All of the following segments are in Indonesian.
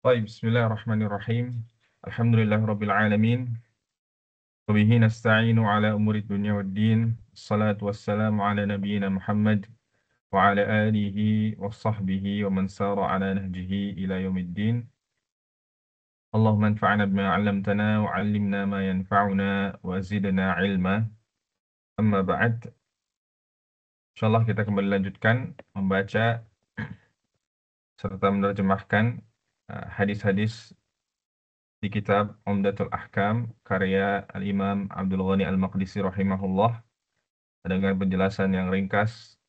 طيب بسم الله الرحمن الرحيم. الحمد لله رب العالمين وبه نستعين على أمور الدنيا والدين. الصلاة والسلام على نبينا محمد وعلى آله وصحبه ومن سار على نهجه إلى يوم الدين. اللهم انفعنا بما علمتنا وعلمنا ما ينفعنا وزدنا علما. أما بعد، insyaallah kita kembali lanjutkan membaca serta menerjemahkan hadis-hadis di kitab Umdatul Ahkam karya Al-Imam Abdul Ghani Al-Maqdisi rahimahullah dengan penjelasan yang ringkas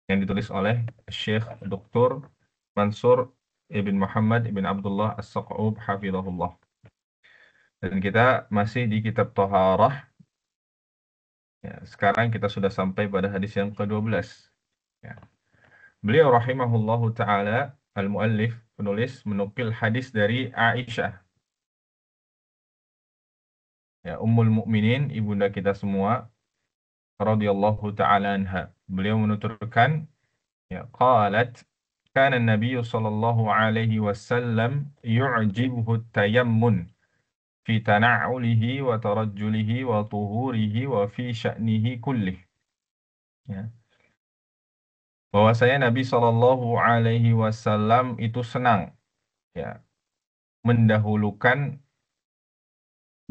yang ditulis oleh Syekh Dr. Mansur Ibn Muhammad Ibn Abdullah As-Saq'ub hafizahullah. Dan kita masih di kitab Thaharah. Ya, sekarang kita sudah sampai pada hadis yang ke-12. Ya. Beliau rahimahullahu taala al-muallif penulis menukil hadis dari Aisyah. Ya, Ummul Mukminin, ibunda kita semua, radhiyallahu taala anha. Beliau menuturkan, ya, qalat kana an-nabiy sallallahu alaihi wasallam yu'jibuhu at-tayammun fi tana'ulihi wa tarajjulihi wa tuhurihi wa fi sya'nihi kullih. Ya. Bahwasanya Nabi sallallahu alaihi wasallam itu senang, ya, mendahulukan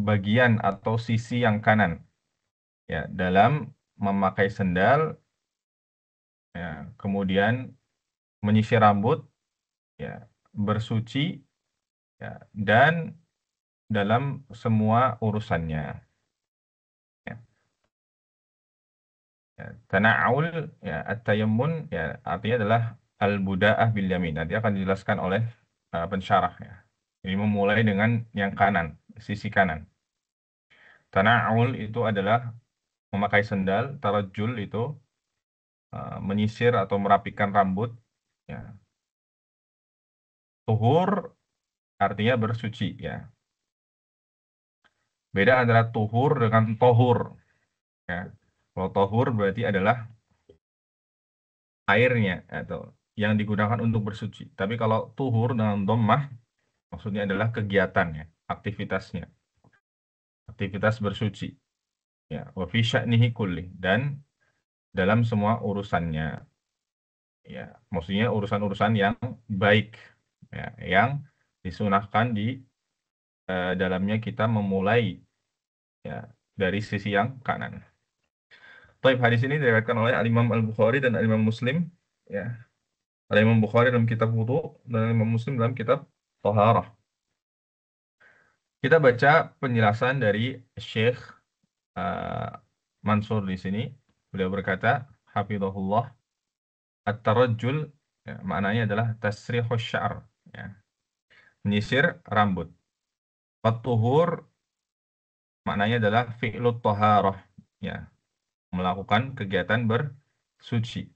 bagian atau sisi yang kanan, ya, dalam memakai sendal, ya, kemudian menyisir rambut, ya, bersuci, ya, dan dalam semua urusannya. Ya. Ya. Tana'ul, ya, at-tayammun, ya, artinya adalah al-buda'ah bil yamin. Nanti akan dijelaskan oleh pensyarah. Ya. Ini memulai dengan yang kanan, sisi kanan. Tana'ul itu adalah memakai sendal, tarajjul itu menyisir atau merapikan rambut. Ya. Tuhur artinya bersuci. Ya. Beda antara tuhur dengan tohur. Ya. Kalau tohur berarti adalah airnya atau yang digunakan untuk bersuci. Tapi kalau tuhur dengan dhammah maksudnya adalah kegiatannya, aktivitasnya, aktivitas bersuci. Ya, wa fi sya'nihi kullih, dan dalam semua urusannya. Ya, maksudnya urusan-urusan yang baik, ya, yang disunahkan di dalamnya kita memulai, ya, dari sisi yang kanan. Baik, hadis ini diriwayatkan oleh Al-Imam Al-Bukhari dan Al-Imam Muslim. Ya, Al-Imam Bukhari dalam kitab wudu dan Al-Imam Muslim dalam kitab Thaharah. Kita baca penjelasan dari Syekh Mansur di sini. Beliau berkata, hafizahullah, at-tarajjul, ya, maknanya adalah tasrihus sya'r, ya, menyisir rambut. At-tuhur maknanya adalah fi'lut taharah, ya, melakukan kegiatan bersuci.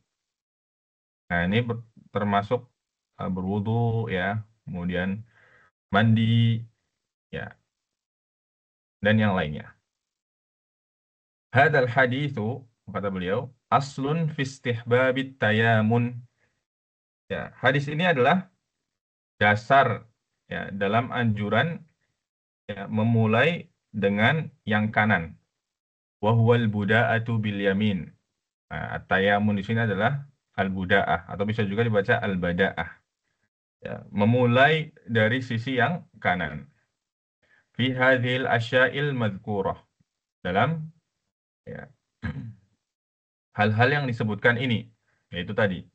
Nah, ini termasuk berwudu, ya, kemudian mandi, ya, dan yang lainnya. Hadal hadithu, kata beliau, aslun fi istihbabit tayamun. Ya, hadis ini adalah dasar, ya, dalam anjuran, ya, memulai dengan yang kanan. Wa huwal buda'atu bil yamin. Nah, at-tayamun di sini adalah al-buda'ah atau bisa juga dibaca al-bada'ah. Ya, memulai dari sisi yang kanan. Fi hadhil asya'il madhkurah. Dalam, ya, hal-hal yang disebutkan ini, yaitu tadi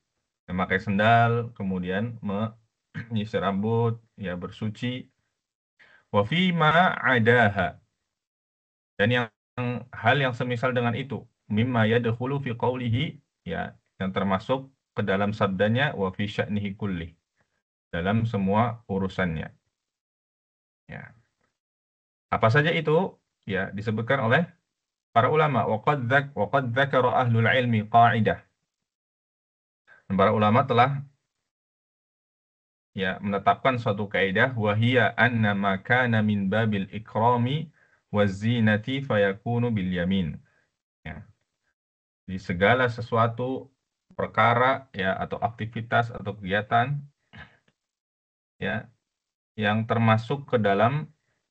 memakai sendal, kemudian menyisir rambut, ya, bersuci. Wa fi ma adaha, dan yang hal yang semisal dengan itu, mimma yadkhulu fi qawlihi, ya, yang termasuk ke dalam sabdanya wa fi sya'nihi kulli, dalam semua urusannya. Ya. Apa saja itu? Ya, disebutkan oleh para ulama. Wa qad dzakara ahlul ilmi qa'idah. Dan para ulama telah, ya, menetapkan suatu kaidah, wahia anna ma kana min babil ikrami wazinati fayakunu bil yamin. Ya. Di segala sesuatu perkara, ya, atau aktivitas atau kegiatan ya, yang termasuk ke dalam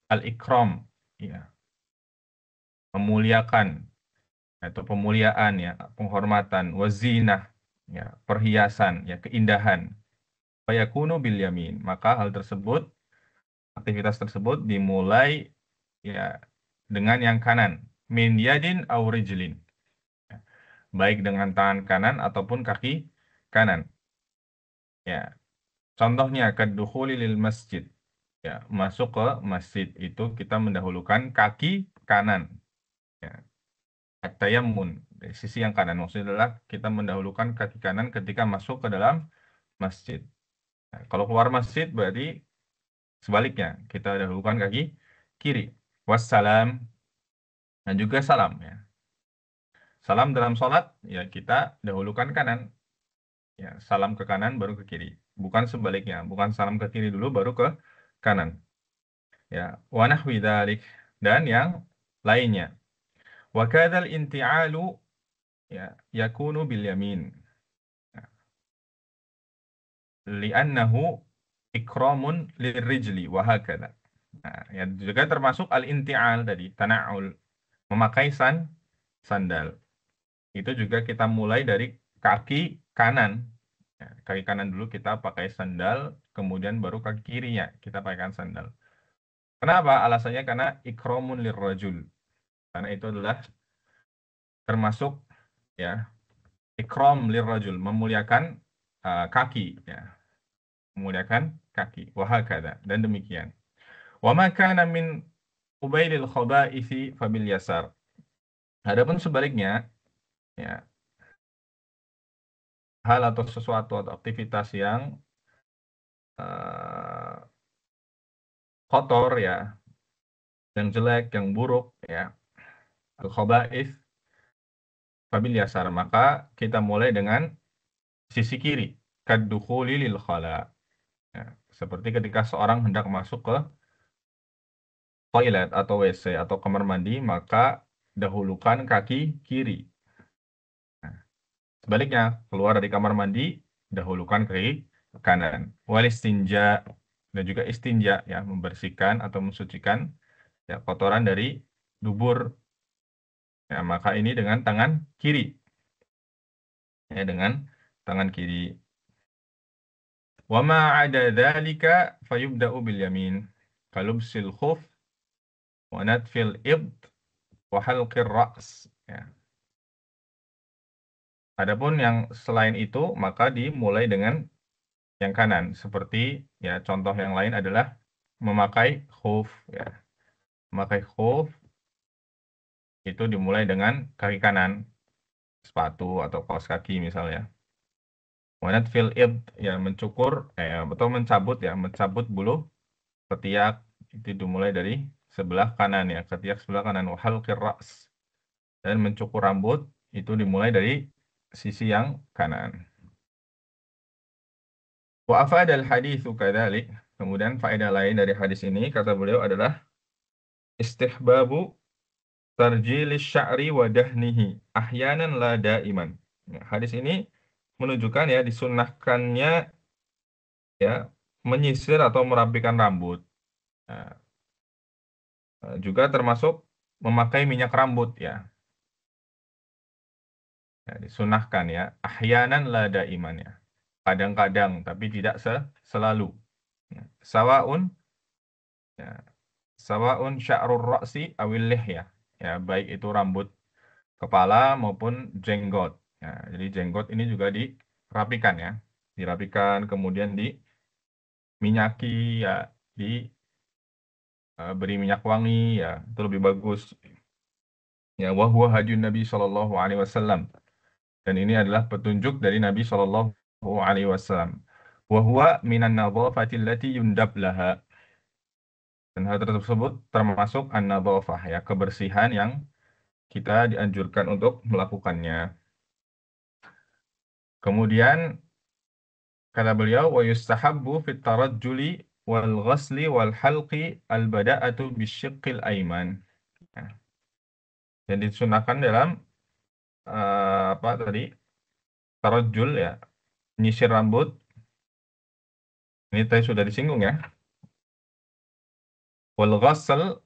al-ikram, ya, memuliakan atau pemuliaan, ya, penghormatan, wazinah, ya, perhiasan, ya, keindahan. Fayakunu bil yamin, maka hal tersebut, aktivitas tersebut dimulai, ya, dengan yang kanan, min yadin aw rijlin, baik dengan tangan kanan ataupun kaki kanan. Ya, contohnya kadukhuli lil masjid. Ya, masuk ke masjid itu kita mendahulukan kaki kanan. Ya, at-tayammun dari sisi yang kanan, maksudnya adalah kita mendahulukan kaki kanan ketika masuk ke dalam masjid. Nah, kalau keluar masjid berarti sebaliknya, kita dahulukan kaki kiri. Wassalam, dan juga salam, ya. Salam dalam sholat, ya, kita dahulukan kanan. Ya, salam ke kanan baru ke kiri. Bukan sebaliknya, bukan salam ke kiri dulu baru ke kanan. Ya, wa nahwi dzalik, dan yang lainnya. Wa kadzal inti'alu, ya, yakunu bil yamin. Ya, li'annahu ikramun lirrijli wa hakadha. Nah, ya, juga termasuk al-inti'al tadi, tana'ul, memakai sandal. Itu juga kita mulai dari kaki kanan. Ya, kaki kanan dulu kita pakai sandal, kemudian baru kaki kirinya kita pakaikan sandal. Kenapa? Alasannya karena ikramun lirrajul. Karena itu adalah termasuk, ya, ikram lirrajul, memuliakan kaki, ya, memuliakan kaki. Wahakada, dan demikian. Wa ma kana min ubailil khaba'isi fabil yasar. Adapun sebaliknya, ya, hal atau sesuatu atau aktivitas yang eh, kotor, ya, yang jelek, yang buruk, ya, al-khaba'is fabil yasar, maka kita mulai dengan sisi kiri, kaddukhuli lil khala. Ya, seperti ketika seorang hendak masuk ke toilet atau WC atau kamar mandi, maka dahulukan kaki kiri. Nah, sebaliknya, keluar dari kamar mandi, dahulukan kaki kanan. Wal istinja, dan juga istinja, ya, membersihkan atau mensucikan, ya, kotoran dari dubur. Ya, maka ini dengan tangan kiri. Ya, dengan tangan kiri. Wa ma 'ada dzalika fayubda'u bil yamin. Kalubsil khuf wa natfil ibd wa halqir ra's. Ya. Adapun yang selain itu maka dimulai dengan yang kanan, seperti, ya, contoh yang lain adalah memakai khuf, ya. Memakai khuf itu dimulai dengan kaki kanan, sepatu atau kaos kaki misalnya. Wanat fil id, ya, mencukur, atau mencabut, ya, mencabut bulu ketiak itu dimulai dari sebelah kanan, ya, ketiak sebelah kanan. Wahal kiras, dan mencukur rambut itu dimulai dari sisi yang kanan. Wa afadal haditsu kadzalik. Kemudian faedah lain dari hadis ini kata beliau adalah istihbabu tarjilis sya'ri wa dahnihi ahyanan la daiman. Ya, hadis ini menunjukkan, ya, disunnahkannya, ya, menyisir atau merapikan rambut. Nah, juga termasuk memakai minyak rambut, ya. Ya, disunahkan, ya, ahyanan la daiman, ya. Kadang-kadang tapi tidak selalu. Ya. Sawaun, ya, sawaun sya'rur ra'si awil lihya. Ya, baik itu rambut kepala maupun jenggot. Ya, jadi jenggot ini juga dirapikan, ya. Dirapikan kemudian diminyaki, ya, beri minyak wangi, ya, itu lebih bagus. Ya, wa huwa hadiyun Nabi sallallahu alaihi wasallam. Dan ini adalah petunjuk dari Nabi sallallahu alaihi wasallam. Wa huwa minan nadhafati allati yundab laha. Dan hal tersebut termasuk an-nadhafah, ya, kebersihan yang kita dianjurkan untuk melakukannya. Kemudian kata beliau, wa yustahabbu fit tarajjuli wal ghasli wal halqi al bada'atu bisyiqqil aiman. Ya. Dan disunahkan dalam apa tadi? Tarajjul, ya, menyisir rambut Ini tadi sudah disinggung ya. Wal ghasl,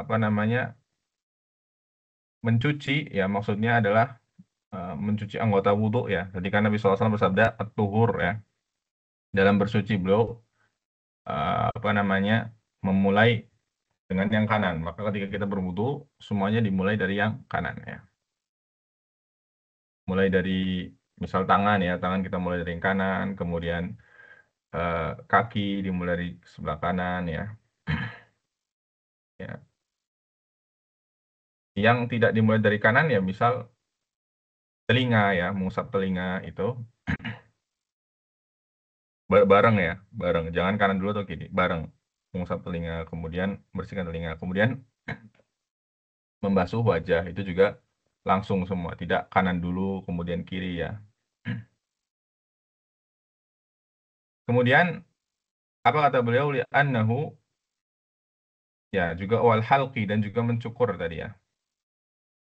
apa namanya, mencuci ya, maksudnya adalah mencuci anggota wudhu ya. Jadi kan Nabi SAW bersabda at-tuhur ya. Dalam bersuci beliau apa namanya, memulai dengan yang kanan. Maka ketika kita berwudhu, semuanya dimulai dari yang kanan ya. Mulai dari misal tangan ya, tangan kita mulai dari yang kanan, kemudian eh, kaki dimulai dari sebelah kanan ya. Ya. Yang tidak dimulai dari kanan ya, misal telinga ya, mengusap telinga itu bareng ya, bareng. Jangan kanan dulu atau kiri, bareng. Mengusap telinga, kemudian bersihkan telinga, kemudian membasuh wajah itu juga langsung semua, tidak kanan dulu kemudian kiri ya. Kemudian apa kata beliau, li'annahu ya juga wal halqi, dan juga mencukur tadi ya.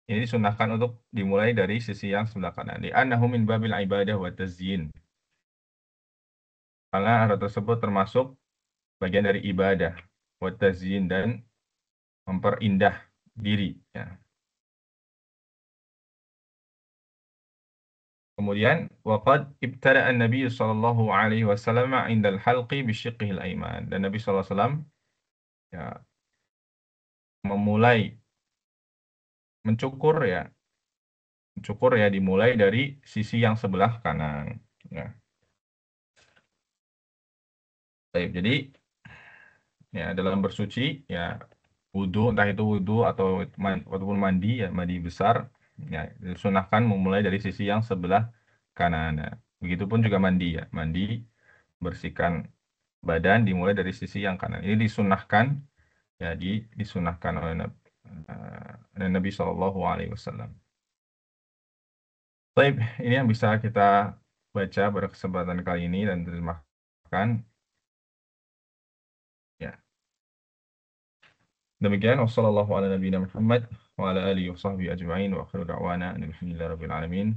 Ini disunahkan untuk dimulai dari sisi yang sebelah kanan. Li'annahu min babil ibadah wa tazyin. Karena hal tersebut termasuk bagian dari ibadah wa tazyin, dan memperindah diri ya. Kemudian waqad ibtada'a an-nabiy sallallahu alaihi wasallam 'inda al-halqi bisyiqqih al-aiman. Dan Nabi sallallahu alaihi wasallam ya memulai mencukur ya, mencukur ya dimulai dari sisi yang sebelah kanan. Ya. Baik, jadi ya dalam bersuci ya, wudhu, entah itu wudhu atau ataupun mandi ya, mandi besar ya, disunahkan memulai dari sisi yang sebelah kanan ya. Begitupun juga mandi ya, mandi bersihkan badan dimulai dari sisi yang kanan. Ini disunahkan ya, disunahkan oleh Nabi Shallallahu Alaihi Wasallam. Baik, ini yang bisa kita baca pada kesempatan kali ini dan terjemahkan. Ya, demikian. Wassalamualaikum warahmatullahi wabarakatuh. Wa ala alihi wa sahbihi ajma'in wa akhiru da'wana alhamdulillahi rabbil alamin.